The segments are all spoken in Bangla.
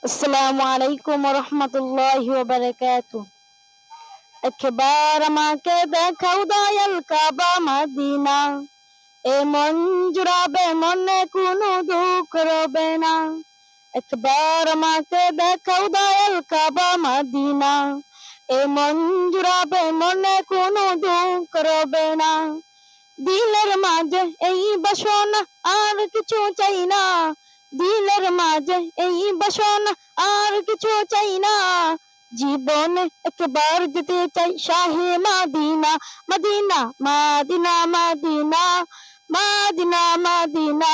আসসালামু আলাইকুম রহমতুল্লাহি ওয়া বারাকাতুহু। একবার আমাকে দেখাও দয়াল কাবা মদিনা, এ মন জুড়াবে মনে কোনো দুঃখ রবে না। একবার আমাকে দেখাও দয়াল কাবা মদিনা, এ মন জুড়াবে মনে কোনো দুঃখ রবে না। দিলের মাঝে এই বাসনা আর কিছু চাই না, দিলের মাঝে এই বাসনা আর কিছু চাই না। জীবনে একবার যেতে চাই শাহে Medina, Medina Medina Medina Medina Medina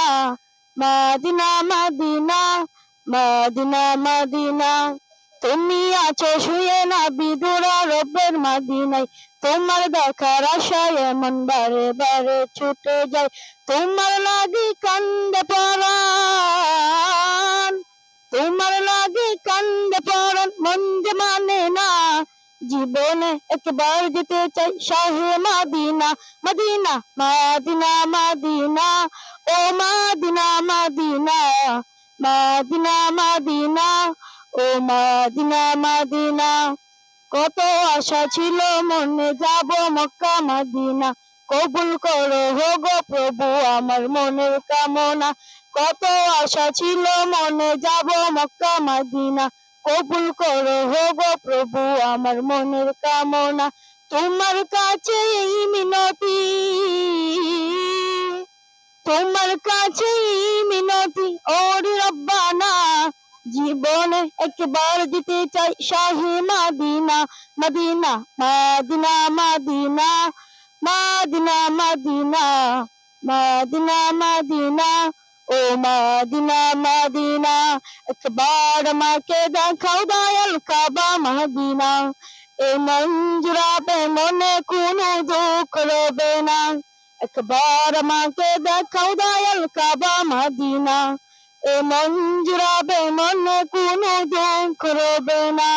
Medina Medina Medina Medina. তুমি আছো শুয়ে না বিদুরা রবের মদিনায়, তোমার দেখার আশায় মন বারে বারে ছুটে যায়। তোমার লাগি কান্দে পরাণ, তোমার লাগি কান্দে পরাণ, মন যে মানে না। জীবনে একবার যেতে চাই শাহে মদিনা, মদিনা মদিনা মদিনা ও মদিনা মদিনা মদিনা মদিনা ও মদিনা মদিনা। কত আশা ছিল মনে যাব মক্কা মদিনা, কবুল করো হো গো প্রভু আমার মনের কামনা। কত আশা ছিল মনে যাব মক্কা মদিনা, কবুল করো হো গো প্রভু আমার মনের কামনা। তোমার কাছে এই মিনতি, তোমার কাছে এই মিনতি ওরে রব্বানা। জীবনে একবার যেতে চাই শাহে Medina, Medina Medina Medina Medina Medina Medina মদিনা ও মদিনা মদিনা। একবার আমাকে দেখাও দয়াল কাবা মদিনা, এ মন জুড়াবে মনে কোনো দুঃখ রবে না। একবার আমাকে দেখাও দয়াল কাবা মদিনা, এ মন জুড়াবে মনে কোনো দুঃখ রবে না।